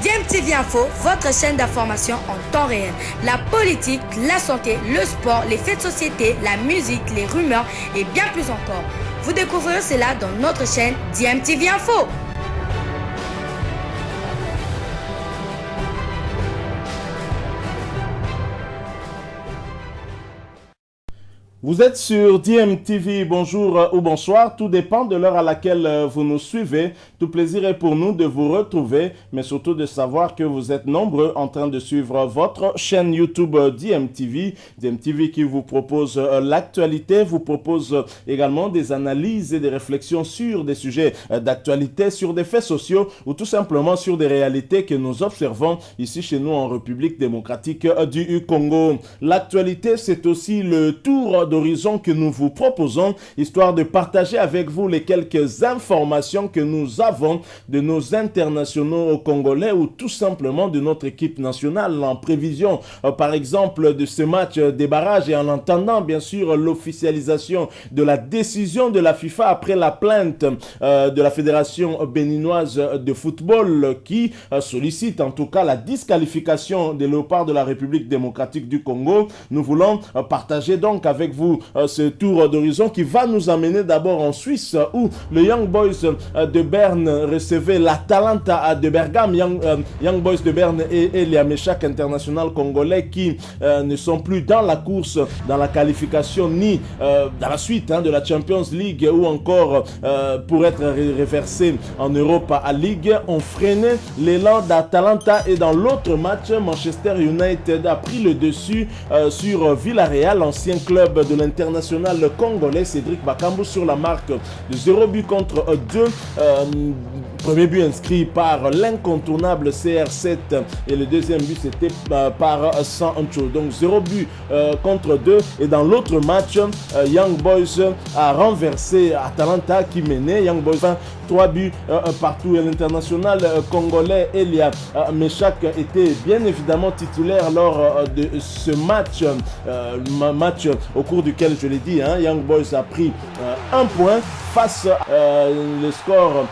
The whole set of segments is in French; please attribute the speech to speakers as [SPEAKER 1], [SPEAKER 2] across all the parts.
[SPEAKER 1] DMTV Info, votre chaîne d'information en temps réel. La politique, la santé, le sport, les faits de société, la musique, les rumeurs et bien plus encore. Vous découvrirez cela dans notre chaîne DMTV Info.
[SPEAKER 2] Vous êtes sur DMTV, bonjour ou bonsoir, tout dépend de l'heure à laquelle vous nous suivez. Tout plaisir est pour nous de vous retrouver, mais surtout de savoir que vous êtes nombreux en train de suivre votre chaîne YouTube DMTV. DMTV qui vous propose l'actualité, vous propose également des analyses et des réflexions sur des sujets d'actualité, sur des faits sociaux ou tout simplement sur des réalités que nous observons ici chez nous en République démocratique du Congo. L'actualité, c'est aussi le tour d'horizon que nous vous proposons, histoire de partager avec vous les quelques informations que nous avons de nos internationaux congolais ou tout simplement de notre équipe nationale en prévision, par exemple, de ce match des barrages et en attendant, bien sûr, l'officialisation de la décision de la FIFA après la plainte de la Fédération béninoise de football qui sollicite en tout cas la disqualification des Léopards de la République démocratique du Congo. Nous voulons partager donc avec vous ce tour d'horizon qui va nous amener d'abord en Suisse où le Young Boys de Berne recevait l'Atalanta de Bergame. Young Boys de Berne et les Meshak International congolais qui ne sont plus dans la course, dans la qualification ni dans la suite de la Champions League ou encore pour être réversés en Europa League ont freiné l'élan d'Atalanta et dans l'autre match, Manchester United a pris le dessus sur Villarreal, ancien club de l'international congolais Cédric Bakambu sur la marque de 0 but contre 2. Premier but inscrit par l'incontournable CR7 et le deuxième but c'était par Sancho. Donc 0 but contre 2 et dans l'autre match, Young Boys a renversé Atalanta qui menait. Young Boys 3 buts partout et l'international congolais Elia Meshak était bien évidemment titulaire lors de ce match, au cours duquel je l'ai dit, Young Boys a pris un point face le score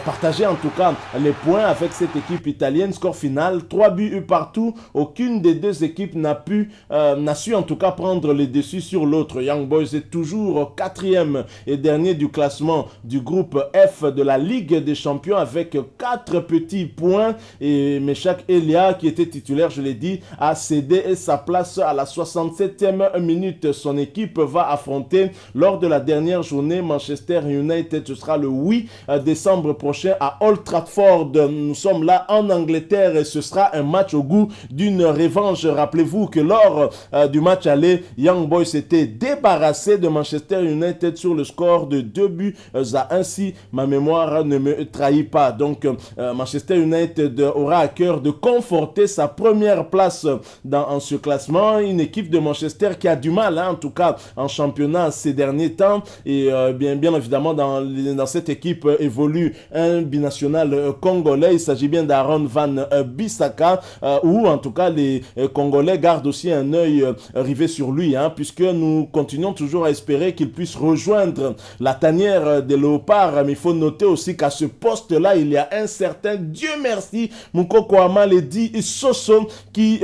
[SPEAKER 2] partagé en tout cas les points avec cette équipe italienne. Score final 3 buts partout. Aucune des deux équipes n'a su en tout cas prendre le dessus sur l'autre. Young Boys est toujours 4e et dernier du classement du groupe F de la Ligue des Champions avec 4 petits points et Meshak Elia qui était titulaire, je l'ai dit, a cédé sa place à la 67e minute. Son équipe va affronter lors de la dernière journée Manchester United. Ce sera le 8 décembre prochain à Old Trafford. Nous sommes là en Angleterre et ce sera un match au goût d'une revanche. Rappelez-vous que lors du match aller, Young Boys s'était débarrassé de Manchester United sur le score de 2 buts à 1 si ma mémoire ne me trahit pas. Donc Manchester United aura à cœur de conforter sa première place dans ce classement. Une équipe de Manchester qui a du mal en tout cas en championnat ces derniers temps et bien évidemment dans cette équipe évolue un binational congolais. Il s'agit bien d'Aaron Van Bissaka ou en tout cas les Congolais gardent aussi un œil rivé sur lui puisque nous continuons toujours à espérer qu'il puisse rejoindre la tanière des Léopards. Mais il faut noter aussi qu'à ce poste-là, il y a un certain, Dieu merci, Moukoko Amaledi Soso qui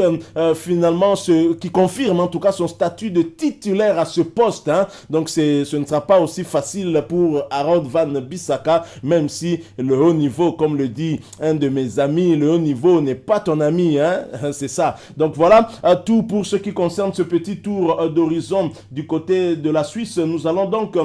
[SPEAKER 2] finalement qui confirme en tout cas son statut de titulaire à ce poste. Donc ce ne sera pas aussi facile pour Aaron Van Bissaka, même si le haut niveau, comme le dit un de mes amis, le haut niveau n'est pas ton ami, c'est ça. Donc voilà, tout pour ce qui concerne ce petit tour d'horizon du côté de la Suisse. Nous allons donc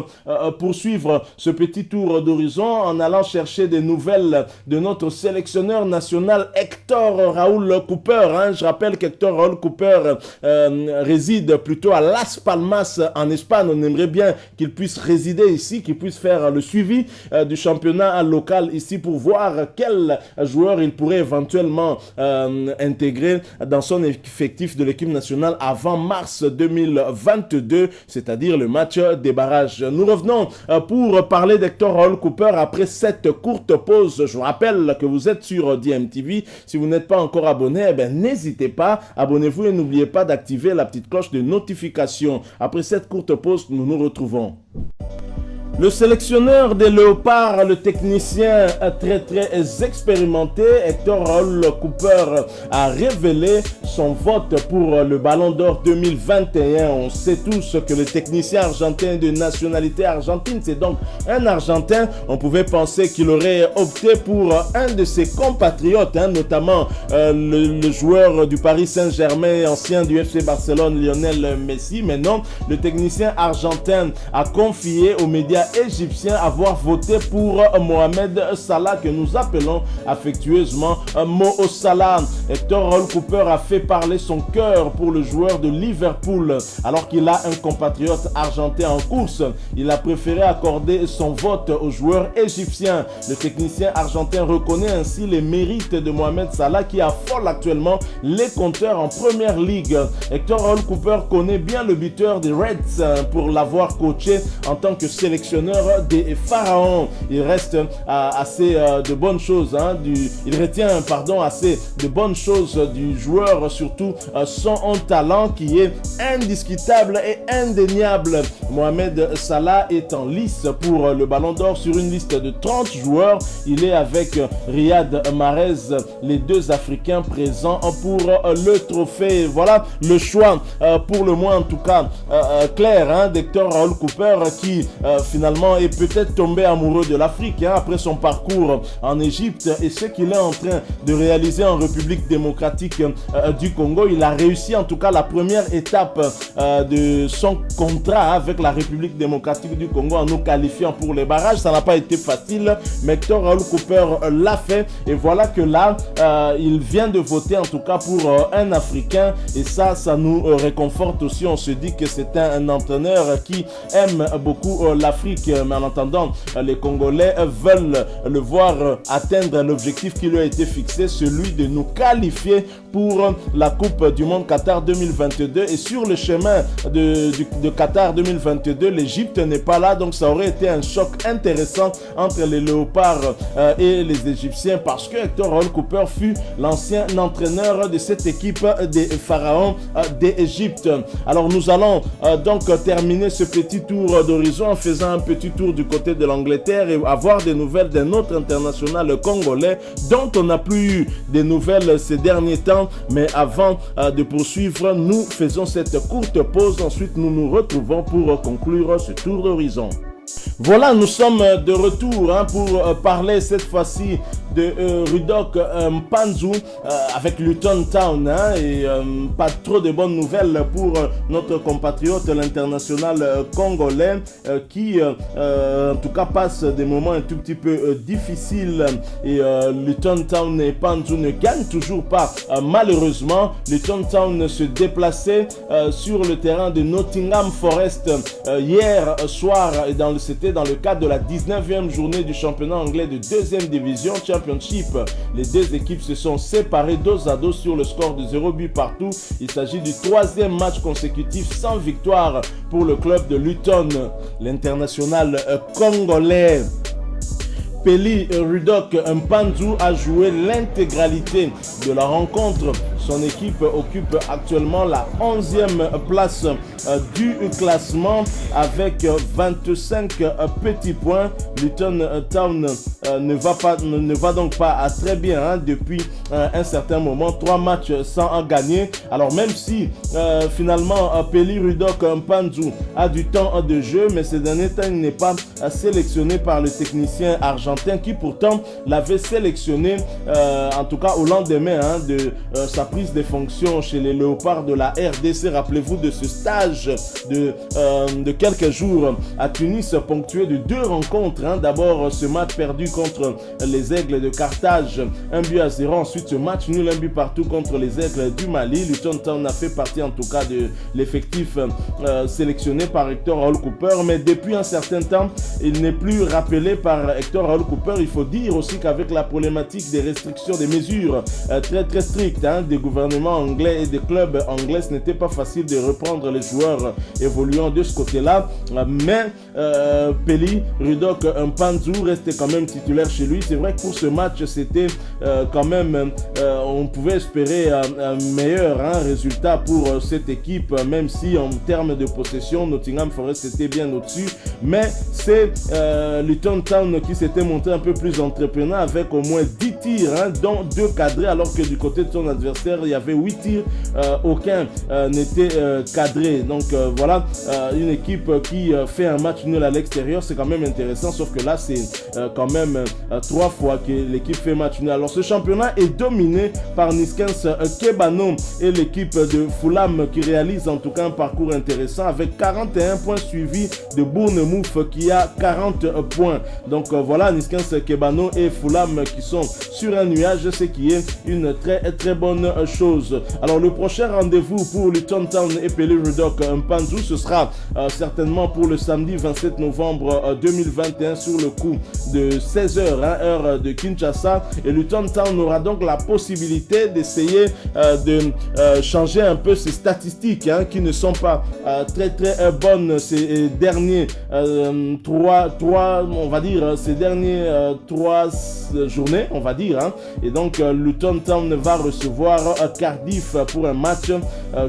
[SPEAKER 2] poursuivre ce petit tour d'horizon en allant chercher des nouvelles de notre sélectionneur national Hector Raúl Cooper. Je rappelle qu'Hector Raúl Cooper réside plutôt à Las Palmas en Espagne. On aimerait bien qu'il puisse résider ici, qu'il puisse faire le suivi du championnat local ici pour voir quel joueur il pourrait éventuellement intégrer dans son effectif de l'équipe nationale avant mars 2022, c'est-à-dire le match des barrages. Nous revenons pour parler d'Hector Raúl Cooper après cette courte pause. Je vous rappelle que vous êtes sur DMTV. Si vous n'êtes pas encore abonné, n'hésitez pas, abonnez-vous et n'oubliez pas d'activer la petite cloche de notification. Après cette courte pause, nous nous retrouvons. Le sélectionneur des Léopards, le technicien très expérimenté, Hector Raoul Cooper, a révélé son vote pour le Ballon d'Or 2021. On sait tous que le technicien argentin de nationalité argentine, c'est donc un Argentin. On pouvait penser qu'il aurait opté pour un de ses compatriotes, notamment le joueur du Paris Saint-Germain, ancien du FC Barcelone, Lionel Messi. Mais non, le technicien argentin a confié aux médias égyptien avoir voté pour Mohamed Salah, que nous appelons affectueusement Mo Salah. Hector Raoul Cooper a fait parler son cœur pour le joueur de Liverpool. Alors qu'il a un compatriote argentin en course, il a préféré accorder son vote au joueur égyptien. Le technicien argentin reconnaît ainsi les mérites de Mohamed Salah, qui affole actuellement les compteurs en première ligue. Hector Raoul Cooper connaît bien le buteur des Reds pour l'avoir coaché en tant que sélectionneur des Pharaons. Il reste assez de bonnes choses, il retient assez de bonnes choses du joueur, surtout son talent qui est indiscutable et indéniable. Mohamed Salah est en lice pour le Ballon d'Or sur une liste de 30 joueurs. Il est avec Riyad Mahrez, les deux Africains présents pour le trophée. Voilà le choix, pour le moins en tout cas clair, d'Hector Raoul Cooper, qui finalement est peut-être tombé amoureux de l'Afrique après son parcours en Égypte et ce qu'il est en train de réaliser en République démocratique du Congo. Il a réussi en tout cas la première étape de son contrat avec la République démocratique du Congo en nous qualifiant pour les barrages. Ça n'a pas été facile, mais Hector Raoul Cooper l'a fait et voilà que là, il vient de voter en tout cas pour un Africain et ça nous réconforte aussi. On se dit que c'est un entraîneur qui aime beaucoup l'Afrique, mais en attendant, les Congolais veulent le voir atteindre l'objectif qui lui a été fixé, celui de nous qualifier pour la Coupe du Monde Qatar 2022. Et sur le chemin de Qatar 2022, l'Égypte n'est pas là, donc ça aurait été un choc intéressant entre les Léopards et les Égyptiens, parce que Hector Raoul Cooper fut l'ancien entraîneur de cette équipe des Pharaons d'Égypte. Alors nous allons donc terminer ce petit tour d'horizon en faisant un petit tour du côté de l'Angleterre et avoir des nouvelles d'un autre international congolais dont on n'a plus eu des nouvelles ces derniers temps. Mais avant de poursuivre, nous faisons cette courte pause. Ensuite, nous nous retrouvons pour conclure ce tour d'horizon. Voilà, nous sommes de retour pour parler cette fois-ci de Rudok Mpanzu avec Luton Town et pas trop de bonnes nouvelles pour notre compatriote, l'international congolais qui en tout cas passe des moments un tout petit peu difficiles et Luton Town et Mpanzu ne gagnent toujours pas malheureusement. Luton Town se déplaçait sur le terrain de Nottingham Forest hier soir et c'était dans le cadre de la 19e journée du championnat anglais de 2e division Championship. Les deux équipes se sont séparées dos à dos sur le score de 0 but partout. Il s'agit du 3e match consécutif sans victoire pour le club de Luton. L'international congolais Pelly Rudok Mpanzu a joué l'intégralité de la rencontre. Son équipe occupe actuellement la 11e place du classement avec 25 petits points. Luton Town ne va donc pas très bien depuis un certain moment. 3 matchs sans gagner. Alors même si finalement Pelly Rudok Mpanzu a du temps de jeu, mais ces derniers temps il n'est pas sélectionné par le technicien argentin qui pourtant l'avait sélectionné en tout cas au lendemain de sa prise de fonction chez les Léopards de la RDC. Rappelez-vous de ce stage de quelques jours à Tunis, ponctué de 2 rencontres. D'abord ce match perdu contre les Aigles de Carthage, 1 but à 0. Ensuite ce match nul, 1 but partout contre les Aigles du Mali. Luton Town a fait partie en tout cas de l'effectif sélectionné par Hector Raoul Cooper, mais depuis un certain temps il n'est plus rappelé par Hector Raoul Cooper. Il faut dire aussi qu'avec la problématique des restrictions, des mesures très strictes, des gouvernements anglais et des clubs anglais, ce n'était pas facile de reprendre les joueurs évoluant de ce côté-là. Mais Pelly Rudok Mpanzu reste quand même titulaire chez lui. C'est vrai que pour ce match, c'était quand même, on pouvait espérer un meilleur résultat pour cette équipe, même si en termes de possession, Nottingham Forest était bien au-dessus. Mais c'est Luton Town qui s'était montré un peu plus entreprenant avec au moins 10 tirs, dont 2 cadrés, alors que du côté de son adversaire, il y avait 8 tirs, aucun n'était cadré. Donc voilà, une équipe qui fait un match nul à l'extérieur, c'est quand même intéressant, sauf que là, c'est quand même 3 fois que l'équipe fait match nul. Alors ce championnat est dominé par Niskens Kebano et l'équipe de Fulham qui réalise en tout cas un parcours intéressant avec 41 points suivi de Bournemouth qui a 40 points. Donc voilà, Niskens Kebano et Fulham qui sont sur un nuage, ce qui est une très bonne chose. Alors le prochain rendez-vous pour Luton Town et Pelly Rudok Mpanzu, ce sera certainement pour le samedi 27 novembre 2021 sur le coup de 16h, heure de Kinshasa. Et Luton Town aura donc la possibilité d'essayer de changer un peu ses statistiques qui ne sont pas très bonnes ces derniers on va dire ces derniers 3 journées, on va dire. Et donc Luton Town va recevoir Cardiff pour un match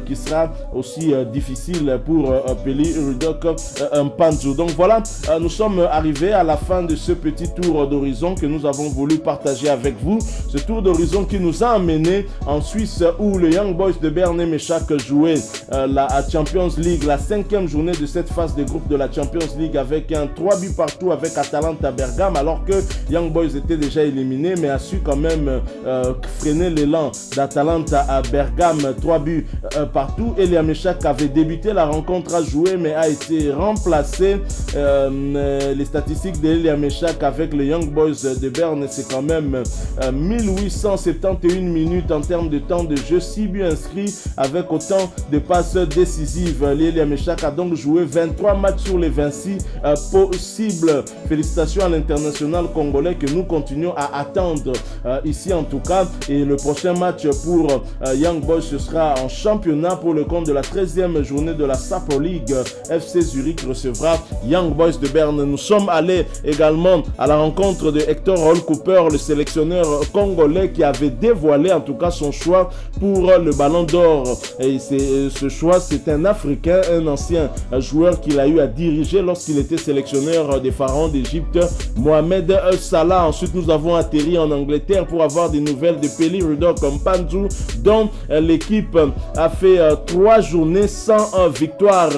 [SPEAKER 2] qui sera aussi difficile pour Pelly Rudok Mpanzu. Donc voilà, nous sommes arrivés à la fin de ce petit tour d'horizon que nous avons voulu partager avec vous. Ce tour d'horizon qui nous a amené en Suisse où le Young Boys de Berne et Meshach jouait la Champions League, la 5e journée de cette phase de groupe de la Champions League avec un 3 buts partout avec Atalanta Bergame, alors que Young Boys était déjà éliminé mais a su quand même freiner l'élan d'Atalanta à Bergame, 3 buts partout. Elia Meshach avait débuté la rencontre à jouer mais a été remplacé. Les statistiques d'Elia Meshach avec les Young Boys de Berne, c'est quand même 1871 minutes en termes de temps de jeu, 6 buts inscrits avec autant de passes décisives. Elia Meshach a donc joué 23 matchs sur les 26 possibles. Félicitations à l'international congolais que nous continuons à attendre ici en tout cas. Et le prochain match pour Young Boys, ce sera en championnat pour le compte de la 13e journée de la Sapo League. FC Zurich recevra Young Boys de Berne. Nous sommes allés également à la rencontre de Hector Hall Cooper, le sélectionneur congolais qui avait dévoilé en tout cas son choix pour le Ballon d'Or. Et ce choix, c'est un Africain, un ancien joueur qu'il a eu à diriger lorsqu'il était sélectionneur des Pharaons d'Égypte, Mohamed Salah. Ensuite, nous avons atterri en Angleterre pour avoir des nouvelles de Pelly Rudok Mpanzu, dont l'équipe a fait 3 journées sans victoire,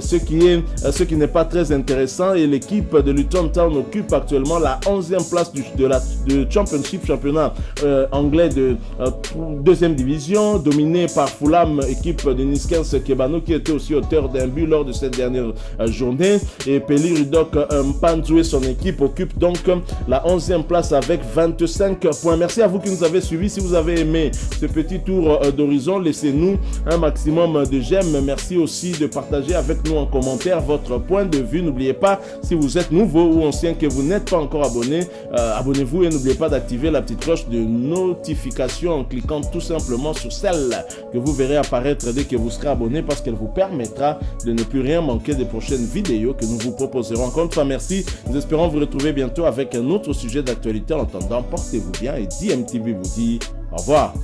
[SPEAKER 2] ce qui n'est pas très intéressant. Et l'équipe de Luton Town occupe actuellement la 11e place de Championship, championnat anglais de 2e division, dominé par Fulham, équipe de Niskens Kebano qui était aussi auteur d'un but lors de cette dernière journée. Et Pelly Rudok Mpanzu et son équipe occupent donc la 11e place avec 25 points. Merci à vous qui nous avez suivis. Si vous avez aimé ce petit tour d'horizon, laissez-nous un maximum de j'aime. Merci aussi de partager avec nous en commentaire votre point de vue. N'oubliez pas, si vous êtes nouveau ou ancien que vous n'êtes pas encore abonné, abonnez-vous et n'oubliez pas d'activer la petite cloche de notification en cliquant tout simplement sur celle que vous verrez apparaître dès que vous serez abonné, parce qu'elle vous permettra de ne plus rien manquer des prochaines vidéos que nous vous proposerons. Encore une fois, merci. Nous espérons vous retrouver bientôt avec un autre sujet d'actualité. En attendant, portez-vous bien et DMTV vous dit au revoir.